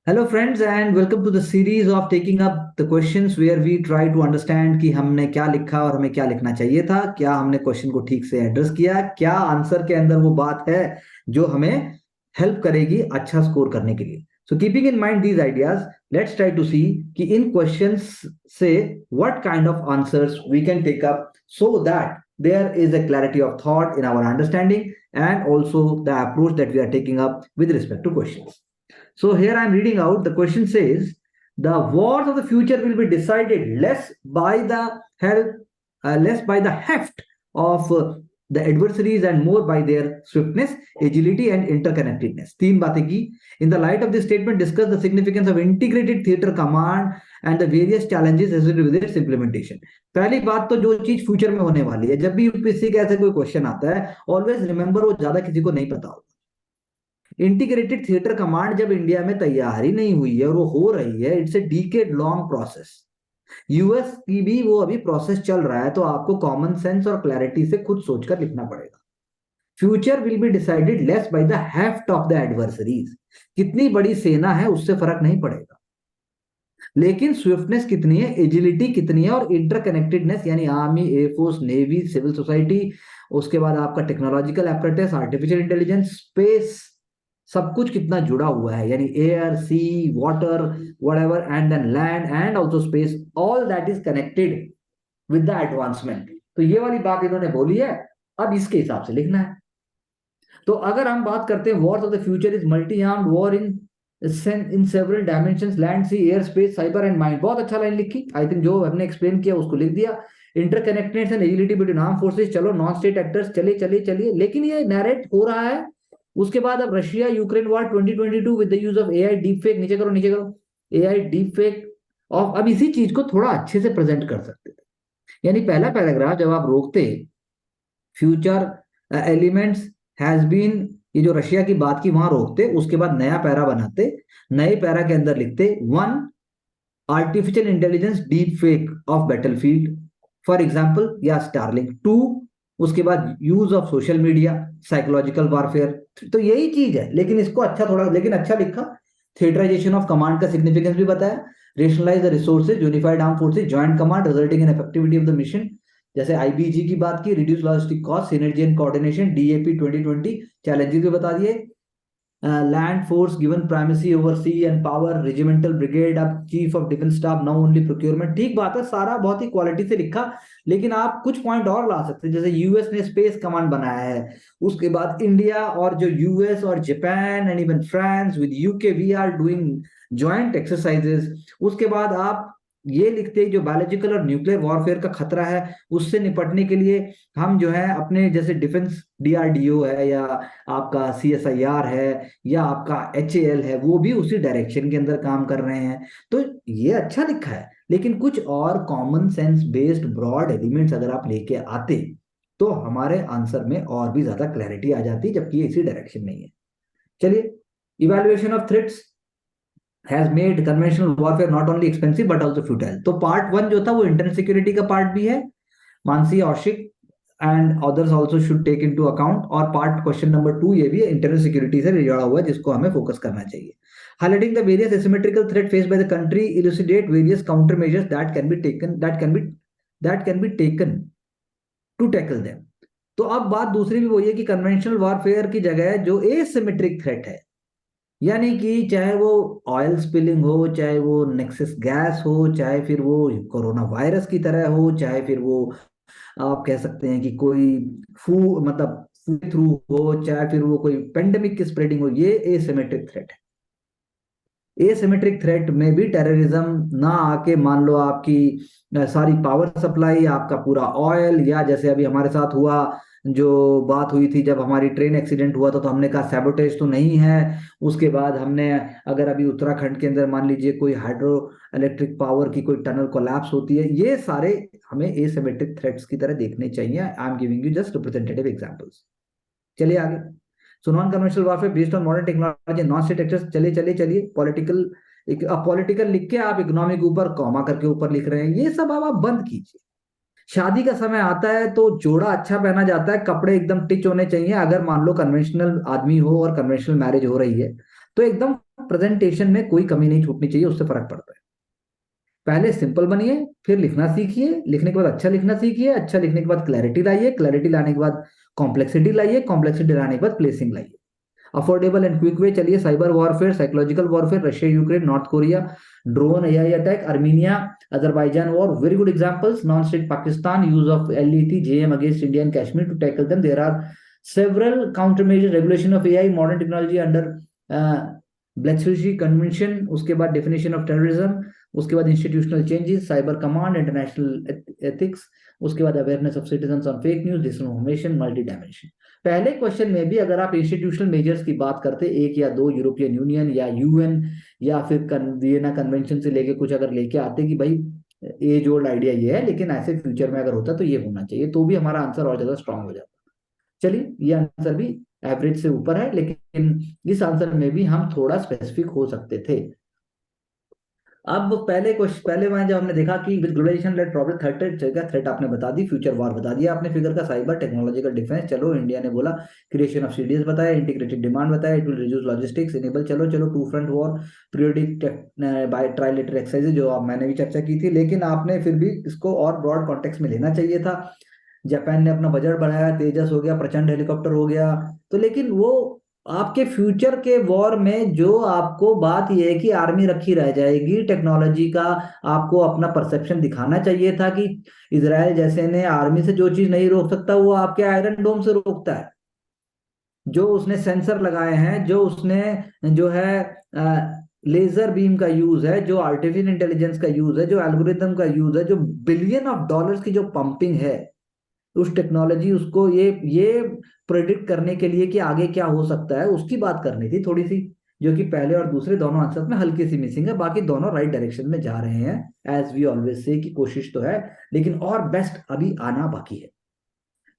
Hello friends and welcome to the series of taking up the questions where we try to understand कि हमने क्या लिखा और हमें क्या लिखना चाहिए था, क्या हमने क्वेश्चन को ठीक से एड्रेस किया, क्या आंसर के अंदर वो बात है जो हमें हेल्प करेगी अच्छा स्कोर करने के लिए. So keeping in mind these ideas, let's try to see कि इन questions से what kind of answers we can take up so that there is a clarity of thought in our understanding and also the approach that we are taking up with respect to questions. So here I am reading out. The question says, the wars of the future will be decided less by the heft of the adversaries and more by their swiftness, agility, and interconnectedness. तीन बातें की. In the light of this statement, discuss the significance of integrated theater command and the various challenges associated with its implementation. पहली बात तो जो चीज future में होने वाली है, जब भी यूपीएससी का ऐसा कोई क्वेश्चन आता है, ऑलवेज रिमेंबर वो ज्यादा किसी को नहीं पता होगा. इंटीग्रेटेड थिएटर कमांड जब इंडिया में तैयार ही नहीं हुई है और वो हो रही है, it's a decade long process. US की भी वो अभी प्रोसेस चल रहा है, तो आपको कॉमन सेंस और क्लैरिटी से खुद सोचकर लिखना पड़ेगा. Future will be decided less by the heft of the adversaries. कितनी बड़ी सेना है उससे फर्क नहीं पड़ेगा, लेकिन स्विफ्टनेस कितनी है, एजिलिटी कितनी है और इंटरकनेक्टेडनेस यानी army, air force, navy, civil society, उसके बाद आपका technological apparatus, artificial intelligence, space, सब कुछ कितना जुड़ा हुआ है, यानी air, sea, water, whatever, and then land and also space, all that is connected with the advancement. तो ये वाली बात इन्होंने बोली है, अब इसके हिसाब से लिखना है. तो अगर हम बात करते हैं wars of the future is multi armed war in several dimensions, land, sea, air, space, cyber and mind. बहुत अच्छा लाइन लिखी. आई थिंक जो हमने एक्सप्लेन किया उसको लिख दिया. Interconnectedness and agility between arm forces, चलो नॉन स्टेट एक्टर्स, चले चले चलिए, लेकिन ये नैरेट हो रहा है. उसके बाद अब Russia Ukraine war 2022 with the use of AI deep fake, नीचे करो नीचे करो, एआई डीप फेक. और अब इसी चीज को थोड़ा अच्छे से प्रेजेंट कर सकते थे. यानी पहला पैराग्राफ जब आप रोकते, फ्यूचर एलिमेंट्स हैज बीन, ये जो रशिया की बात की वहां रोकते, उसके बाद नया पैरा बनाते, नए पैरा के अंदर लिखते, one, artificial intelligence deep fake of battlefield for example या स्टारलिंक. टू, उसके बाद use of social media, psychological warfare. तो यही चीज है, लेकिन इसको अच्छा थोड़ा, लेकिन अच्छा लिखा. थिएटराइजेशन ऑफ कमांड का सिग्निफिकेंस भी बताया. Rationalise the resources, unified arm forces, joint command resulting in effectivity of the mission. जैसे आईबीजी की बात की, reduce logistic cost, synergy and coordination, DAP 2020, challenges भी बता दिए. Land force given primacy over sea and power, regimental brigade, अब chief of defence staff, now only procurement. ठीक बात है, सारा बहुत ही क्वालिटी से लिखा, लेकिन आप कुछ पॉइंट और ला सकते हैं. जैसे यूएस ने स्पेस कमांड बनाया है, उसके बाद इंडिया और जो यूएस और Japan and even France with UK we are doing joint exercises. उसके बाद आप ये लिखते, जो बायोलॉजिकल और न्यूक्लियर वॉरफेयर का खतरा है उससे निपटने के लिए हम जो है अपने जैसे डिफेंस डीआरडीओ है या आपका सीएसआईआर है या आपका एचएएल है, वो भी उसी डायरेक्शन के अंदर काम कर रहे हैं. तो ये अच्छा लिखा है, लेकिन कुछ और common sense based broad elements अगर आप लेके आते तो हमारे आंसर में और भी ज्यादा क्लैरिटी आ जाती, जबकि ये इसी डायरेक्शन में ही है. चलिए, evaluation of threats has made conventional warfare not only expensive but also futile. तो पार्ट वन जो था वो इंटरनेट सिक्योरिटी का पार्ट भी है, Mansi Aushik and others also should take into account. और पार्ट क्वेश्चन नंबर टू ये भी इंटरनेट सिक्योरिटी से जुड़ा हुआ है, जिसको हमें फोकस करना चाहिए. Highlighting the various asymmetrical threat faced by the country, elucidate various countermeasures that can be taken to tackle them. तो अब बात दूसरी भी वही है कि कन्वेंशनल वॉरफेयर की जगह जो एसिमेट्रिक थ्रेट है, यानी कि चाहे वो ऑयल स्पिलिंग हो, चाहे वो नेक्सस गैस हो, चाहे फिर वो कोरोना वायरस की तरह हो, चाहे फिर वो आप कह सकते हैं कि कोई फू मतलब थ्रू हो, चाहे फिर वो कोई पेंडेमिक की स्प्रेडिंग हो, ये एसिमेट्रिक थ्रेट है. एसिमेट्रिक थ्रेट में भी टेररिज्म ना आके मान लो आपकी सारी पावर सप्लाई, आपका पूरा ऑयल, या जैसे अभी हमारे साथ हुआ, जो बात हुई थी जब हमारी ट्रेन एक्सीडेंट हुआ था, तो हमने कहा सैबोटेज तो नहीं है. उसके बाद हमने, अगर अभी उत्तराखंड के अंदर मान लीजिए कोई हाइड्रो इलेक्ट्रिक पावर की कोई टनल कोलैप्स होती है, ये सारे हमें एसिमेट्रिक थ्रेट्स की तरह देखने चाहिए. I am giving you just representative examples. चलिए आगे. So non conventional warfare based on modern technology, non state actors. चलिए चलिए चलिए, पॉलिटिकल, पॉलिटिकल लिख के आप इकोनॉमिक के ऊपर कॉमा करके ऊपर लिख रहे हैं, ये सब अब आप बंद कीजिए. शादी का समय आता है तो जोड़ा अच्छा पहना जाता है, कपड़े एकदम टिच होने चाहिए. अगर मान लो कन्वेंशनल आदमी हो और कन्वेंशनल मैरिज हो रही है, तो एकदम प्रेजेंटेशन में कोई कमी नहीं छूटनी चाहिए, उससे फर्क पड़ता है। पहले सिंपल बनिए, फिर लिखना सीखिए, लिखने के बाद अच्छा लिखना सीखिए, अच्छा लिखने के बाद क्लैरिटी लाइए, क्लैरिटी लाने के बाद कॉम्प्लेक्सिटी लाइए, कॉम्प्लेक्सिटी लाने के बाद प्लेसिंग लाइए। अफोर्डेबल एंड क्विक वे, चलिए cyber warfare, psychological warfare, Russia Ukraine, north Korea, drone AI attack, Armenia Azerbaijan war, very good examples. Non state Pakistan, use of LET JM against India and Kashmir to tackle them, there are several counter measure, regulation of AI, modern technology under Bletchley convention, उसके बाद definition of terrorism, उसके बाद institutional changes, cyber command, international ethics, उसके बाद awareness of citizens on fake news, disinformation, multi dimension. पहले question में भी अगर आप इंस्टीट्यूशनल मेजर्स की बात करते, एक या दो, यूरोपियन यूनियन या यूएन या फिर वियना कन्वेंशन से लेके कुछ अगर लेके आते कि भाई एज ओल्ड आइडिया ये है, लेकिन ऐसे फ्यूचर में अगर होता तो ये होना चाहिए, तो भी हमारा आंसर और ज्यादा स्ट्रांग हो जाता। चलिए ये आंसर भी एवरेज से ऊपर है, लेकिन इस आंसर में भी हम थोड़ा स्पेसिफिक हो सकते थे। अब पहले वहां जब हमने देखा कि with globalization led problem, threat आपने बता दी, फ्यूचर वॉर बता दिया आपने, फिगर का साइबर टेक्नोलॉजिकल डिफेंस, चलो इंडिया ने बोला, क्रिएशन ऑफ सीडीएस बताया, इंटीग्रेटेड डिमांड बताया, it will reduce logistics enable, चलो चलो two front war, periodic by trilateral exercise जो मैंने भी चर्चा की थी, लेकिन आपने फिर भी इसको और ब्रॉड कॉन्टेक्स्ट में लेना चाहिए था। जापान ने अपना बजट बढ़ाया, तेजस हो गया, प्रचंड हेलीकॉप्टर हो गया, तो लेकिन वो आपके फ्यूचर के वॉर में जो आपको बात यह है कि आर्मी रखी रह जाएगी, टेक्नोलॉजी का आपको अपना परसेप्शन दिखाना चाहिए था कि इजराइल जैसे ने आर्मी से जो चीज नहीं रोक सकता वो आपके आयरन डोम से रोकता है। जो उसने सेंसर लगाए हैं, जो उसने जो है लेजर बीम का यूज है, जो आर्टिफिशियल इंटेलिजेंस का यूज है, जो एल्गोरिथम का यूज है, जो बिलियन ऑफ डॉलर्स की जो पंपिंग है उस टेक्नोलॉजी, उसको ये प्रेडिक्ट करने के लिए कि आगे क्या हो सकता है, उसकी बात करनी थी थोड़ी सी, जो कि पहले और दूसरे दोनों आंसर में हल्की सी मिसिंग है, बाकी दोनों राइट डायरेक्शन में जा रहे हैं एज वी ऑलवेज से, कि कोशिश तो है, लेकिन और बेस्ट अभी आना बाकी है।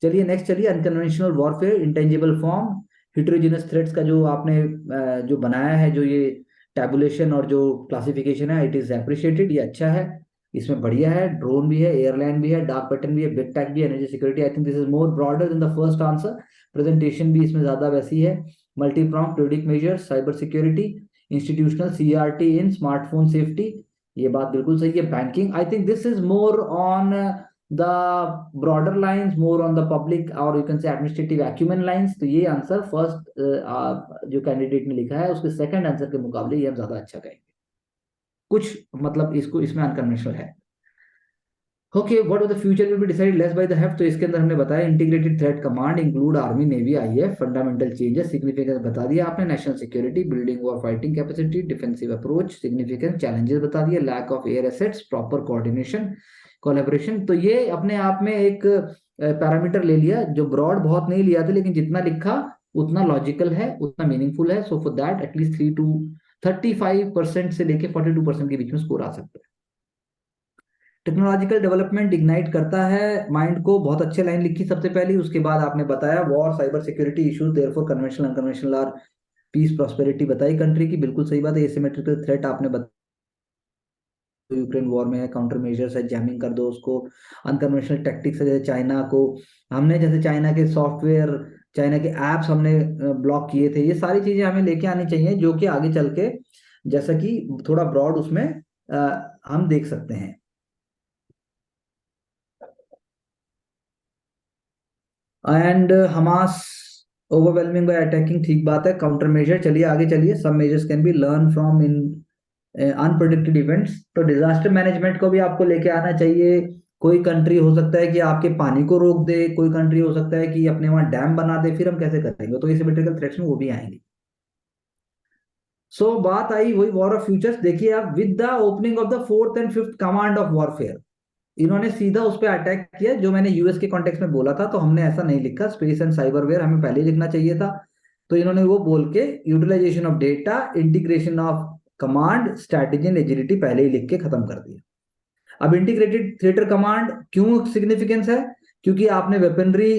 चलिए नेक्स्ट, चलिए unconventional warfare, intangible form, heterogeneous threats का जो आपने जो बनाया है, जो ये टैबुलेशन और जो क्लासिफिकेशन है, इट इज एप्रिशिएटेड, ये अच्छा है, इसमें बढ़िया है। ड्रोन भी है, एयरलाइन भी है, डार्क पैटर्न भी है, बिग टैक भी है, energy security, I think this is more broader than the first answer. Presentation भी इसमें ज्यादा वैसी है। Multi prompt periodic measures, cyber security, institutional CRT in smartphone safety, ये बात बिल्कुल सही है। Banking, I think this is more on the broader lines, more on the public or you can say administrative acumen lines, तो ये answer first जो candidate ने लिखा है उसके सेकंड आंसर के मुकाबले ये हम ज्यादा अच्छा कहेंगे, कुछ मतलब इसको इसमें अनकन्वेंशनल है। Okay, what of the future will be decided less by the heft, तो इसके अंदर हमने बताया integrated threat command include army navy IAF, fundamental changes, significance बता दिया आपने, national security, building war fighting capacity, defensive approach, significance, challenges बता दिए, lack of air assets, proper coordination, collaboration, तो ये अपने आप में एक पैरामीटर ले लिया, जो ब्रॉड बहुत नहीं लिया था, लेकिन जितना लिखा उतना लॉजिकल है, उतना मीनिंगफुल है, सो फॉर दैट एटलीस्ट 35% से लेके 42% के बीच में स्कोर आ सकता है। टेक्नोलॉजिकल डेवलपमेंट इग्नाइट करता है माइंड को, बहुत अच्छे लाइन लिखी सबसे पहली, उसके बाद आपने बताया war, cyber security issues, therefore conventional unconventional or peace prosperity बताई कंट्री की, बिल्कुल सही बात है। एसिमेट्रिकल थ्रेट आपने बताया, यूक्रेन वॉर में है, काउंटर मेजर्स है, जैमिंग कर दो उसको, अनकन्वेंशनल टैक्टिक्स है, जैसे चाइना को हमने, जैसे चाइना के सॉफ्टवेयर, चाइना के एप्स हमने ब्लॉक किए थे, ये सारी चीजें हमें लेके आनी चाहिए, जो कि आगे चल के जैसा कि थोड़ा ब्रॉड उसमें हम देख सकते हैं। And Hamas overwhelming by attacking, ठीक बात है। काउंटर मेजर, चलिए आगे चलिए, सब measures can be learn from in unpredicted events, तो डिजास्टर मैनेजमेंट को भी आपको लेके आना चाहिए। कोई कंट्री हो सकता है कि आपके पानी को रोक दे, कोई कंट्री हो सकता है कि अपने वहां डैम बना दे, फिर हम कैसे करेंगे, तो एसिमेट्रिकल थ्रेट्स में वो भी आएंगे। सो बात आई वही वॉर ऑफ फ्यूचर्स, देखिए आप, with the opening of the fourth and fifth command of warfare, इन्होंने सीधा उस पर अटैक किया, जो मैंने यूएस के कॉन्टेक्स्ट में बोला था, तो हमने ऐसा नहीं लिखा, स्पेस एंड साइबरवेयर हमें पहले ही लिखना चाहिए था, तो इन्होंने वो बोल के utilization of data, integration of command, strategy and agility पहले ही लिख के खत्म कर दिया। अब इंटीग्रेटेड थिएटर कमांड क्यों सिग्निफिकेंस है, क्योंकि आपने वेपनरी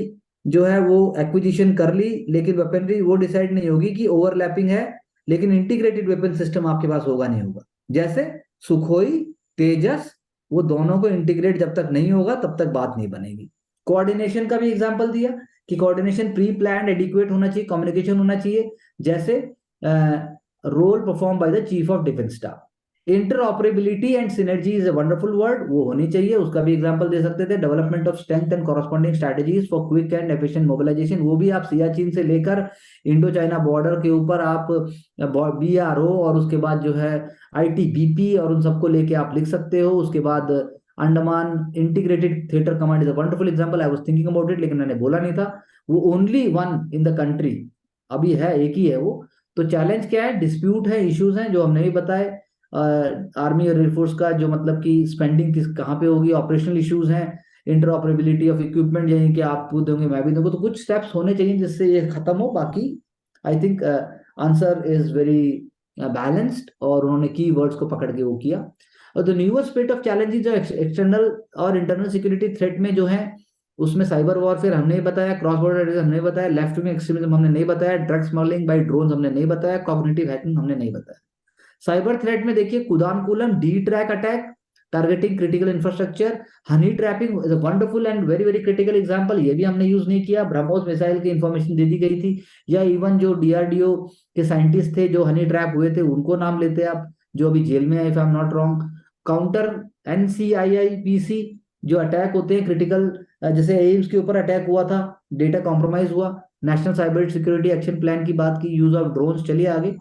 जो है वो एक्विजिशन कर ली, लेकिन वेपनरी वो डिसाइड नहीं होगी कि ओवरलैपिंग है, लेकिन इंटीग्रेटेड वेपन सिस्टम आपके पास होगा नहीं होगा, जैसे सुखोई, तेजस, वो दोनों को इंटीग्रेट जब तक नहीं होगा तब तक बात नहीं बनेगी। कोऑर्डिनेशन का भी एग्जांपल दिया कि कोऑर्डिनेशन प्री प्लान एडिक्वेट होना चाहिए, कम्युनिकेशन होना चाहिए, जैसे role performed by the chief of defense staff. Interoperability and synergy is a wonderful word, वो होनी चाहिए, उसका भी एग्जांपल दे सकते थे। Development of strength and corresponding strategies for quick and efficient mobilization, वो भी आप सियाचिन से लेकर इंडो चाइना बॉर्डर के ऊपर आप BRO और उसके बाद जो है ITBP और उन सबको लेके आप लिख सकते हो। उसके बाद Andaman integrated theatre command is a wonderful example, I was thinking about it लेकिन मैंने बोला नहीं था। वो only one in the country, अभी है, एक ही है वो। तो चैलेंज क्या है, डिस्प्यूट है, इश्यूज हैं जो हमने भी बताए। आर्मी और एयरफोर्स का जो मतलब कि स्पेंडिंग किस कहाँ पे होगी, ऑपरेशनल इश्यूज हैं, इंटरऑपरेबिलिटी ऑफ इक्विपमेंट, यानी कि आप खुद दोगे मैं भी दूंगा, तो कुछ स्टेप्स होने चाहिए जिससे ये खत्म हो। बाकी I think answer is very balanced, और उन्होंने की वर्ड्स को पकड़ के वो किया। और the newer spirit of challenges जो एक्सटर्नल और इंटरनल सिक्योरिटी थ्रेट में जो है, उसमें साइबर वॉरफेयर हमने बताया, क्रॉस बॉर्डर हमने बताया, लेफ्ट विंग एक्सट्रीमिज्म हमने नहीं बताया, ड्रग स्मगलिंग बाय ड्रोन हमने नहीं बताया, कॉग्निटिव हैकिंग हमने नहीं बताया। साइबर थ्रेट में देखिए Kudankulam D track attack targeting critical infrastructure, honey trapping is a wonderful and very very critical example, ये भी हमने यूज नहीं किया। ब्रह्मोस मिसाइल की इंफॉर्मेशन दे दी गई थी, या इवन जो DRDO के साइंटिस्ट थे जो हनी ट्रैप हुए थे उनको नाम लेते आप, जो अभी जेल में है if I am not wrong. Counter NCIIPC जो अटैक होते हैं क्रिटिकल, जैसे एम्स के ऊपर अटैक हुआ था, डेटा कॉम्प्रोमाइज हुआ। National cyber security action plan की बात की, यूज ऑफ ड्रोन्स, चलिए आगे।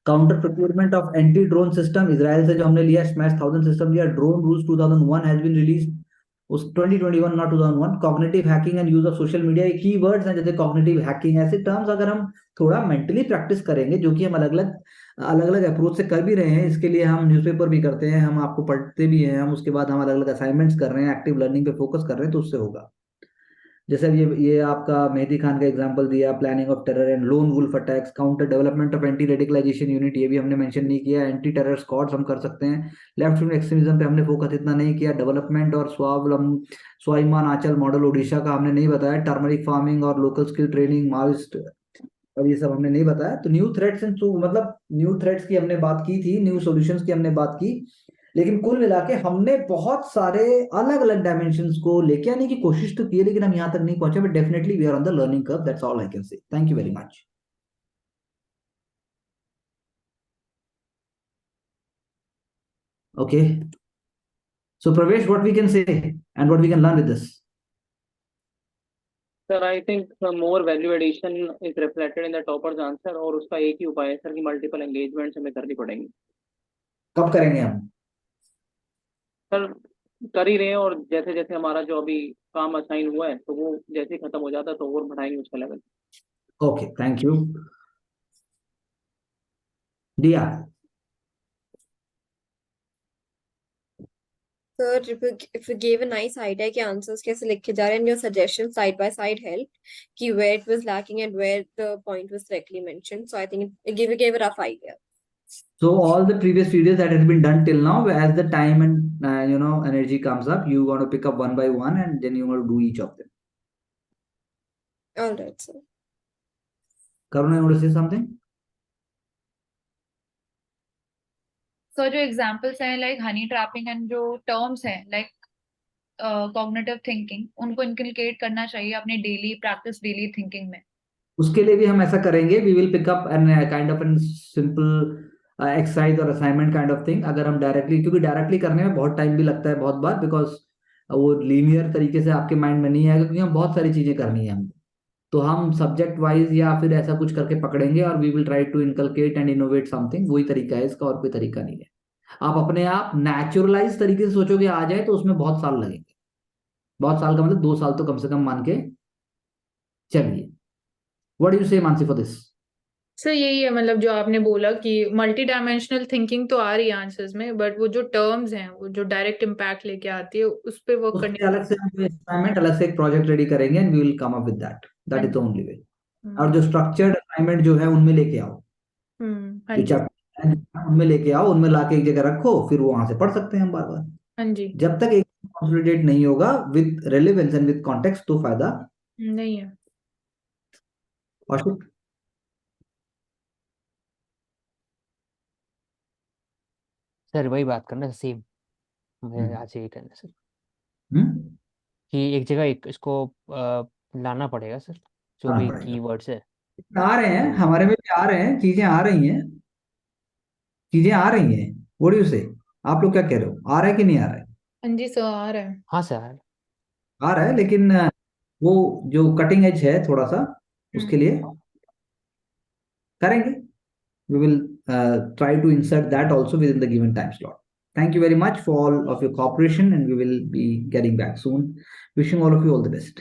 Counter procurement of anti drone system, Israel से जो हमने लिया स्मैश 1000 सिस्टम लिया। Drone rules 2001 has been release, उस 2021 not 2001। Cognitive hacking and use of social media, ये की वर्ड्स हैं जैसे कॉग्निटिव हैकिंग, ऐसे टर्म्स अगर हम थोड़ा मेंटली प्रैक्टिस करेंगे, जो कि हम अलग अलग अलग अलग अप्रोच से कर भी रहे हैं, इसके लिए हम न्यूज़पेपर भी करते हैं, हम आपको पढ़ते भी हैं, हम उसके बाद हम अलग अलग असाइनमेंट्स कर रहे हैं, एक्टिव लर्निंग पे फोकस कर रहे हैं, तो उससे होगा। जैसे अब ये आपका मेहदी खान का एग्जांपल दिया, planning of terror and lone wolf attacks, counter development of anti radicalization unit, ये भी हमने मेंशन नहीं किया। एंटी टेरर स्क्वाड्स हम कर सकते हैं। लेफ्ट विंग एक्सट्रीमिज्म पे हमने फोकस इतना नहीं किया। डेवलपमेंट और स्वाभिमान आंचल मॉडल ओडिशा का हमने नहीं बताया। टर्मरिक फार्मिंग और लोकल स्किल ट्रेनिंग, माओइस्ट, और ये सब हमने नहीं बताया। तो न्यू थ्रेट्स एंड मतलब न्यू थ्रेट्स की हमने बात की थी, न्यू सॉल्यूशंस की हमने बात की, लेकिन कुल मिला के हमने बहुत सारे अलग अलग डायमेंशंस को लेके आने की कोशिश तो की है, लेकिन हम यहाँ तक नहीं पहुंचे, but definitely we are on the learning curve, that's all I can say. Thank you very much. Okay, so Pravesh, what we can say and what we can learn with this? Sir I think more value addition is reflected in the toppers answer, और उसका एक ही उपाय है sir कि multiple engagements हमें करनी पड़ेंगी। कब करेंगे हम? सर कर ही रहे हैं, और जैसे जैसे हमारा जो अभी काम असाइन हुआ है तो वो जैसे ही खत्म हो जाता है तो और बढ़ाएंगे उसका लेवल। Okay, thank you. दिया। Sir, if you gave a nice idea कि answers कैसे लिखे जा रहे हैं, and your suggestions side by side helped कि where it was lacking and where the point was correctly mentioned. So I think it gave a rough idea. So all the previous videos that has been done till now, as the time and energy comes up, you want to pick up one by one and then you want to do each of them. All right, sir. Karuna, you want to say something? सो जो examples हैं like Honey trapping and जो terms हैं like cognitive thinking, उनको inculcate करना चाहिए अपने daily practice, daily thinking में। उसके लिए भी हम ऐसा करेंगे, we will pick up an kind of an simple exercise और असाइनमेंट काइंड ऑफ थिंग। अगर हम डायरेक्टली, क्योंकि डायरेक्टली करने में बहुत टाइम भी लगता है बहुत बार, बिकॉज वो लीनियर तरीके से आपके माइंड में नहीं आएगा, क्योंकि हम बहुत सारी चीजें करनी है हमको। तो हम सब्जेक्ट वाइज या फिर ऐसा कुछ करके पकड़ेंगे और we will try to inculcate and innovate something, वही तरीका है इसका, और कोई तरीका नहीं है। आप अपने आप नेचुरलाइज तरीके से सोचोगे आ जाए तो उसमें बहुत साल लगेंगे। बहुत साल का मतलब 2 साल तो कम से कम मान के चलिए। व्हाट डू यू से मानसी फॉर दिस? सर यही है, मतलब जो आपने बोला कि मल्टी डायमेंशनल थिंकिंग तो आ रही है आंसर्स में, बट वो जो टर्म्स हैं वो जो डायरेक्ट इम्पैक्ट लेके आती है उस पे वर्क उसके करने। अलग से हम असाइनमेंट, अलग से एक प्रोजेक्ट रेडी करेंगे and we will come up with that, that is the only way. और जो स्ट्रक्चर्ड असाइनमेंट जो है उनमें लेके आओ, हाँ जो जी। चैप्टर है उनमें लेके आओ, उनमें लाके एक जगह रखो, फिर वो वहां से पढ़ सकते हैं हम बार बार। हाँ जी। जब तक एक कंसोलिडेट नहीं होगा with relevance and with context, तो फायदा नहीं है। और सर वही बात करना सेम, मैं आज यही करना सर, हम्म कि एक जगह एक इसको लाना पड़ेगा सर, जो आना भी पड़ेगा। कीवर्ड्स है। आ रहे हैं, हमारे में भी आ रहे हैं, चीजें आ रही हैं, चीजें आ रही हैं। व्हाट डू यू से? आप लोग क्या कह रहे हो, आ रहा है कि नहीं आ रहा है? हाँ जी सर, आ रहा है। हाँ सर। आ रहा है, लेकिन वो जो कटिंग एज है थोड़ा सा, उसके लिए करेंगे। We will try to insert that also within the given time slot. Thank you very much for all of your cooperation, and we will be getting back soon. Wishing all of you all the best.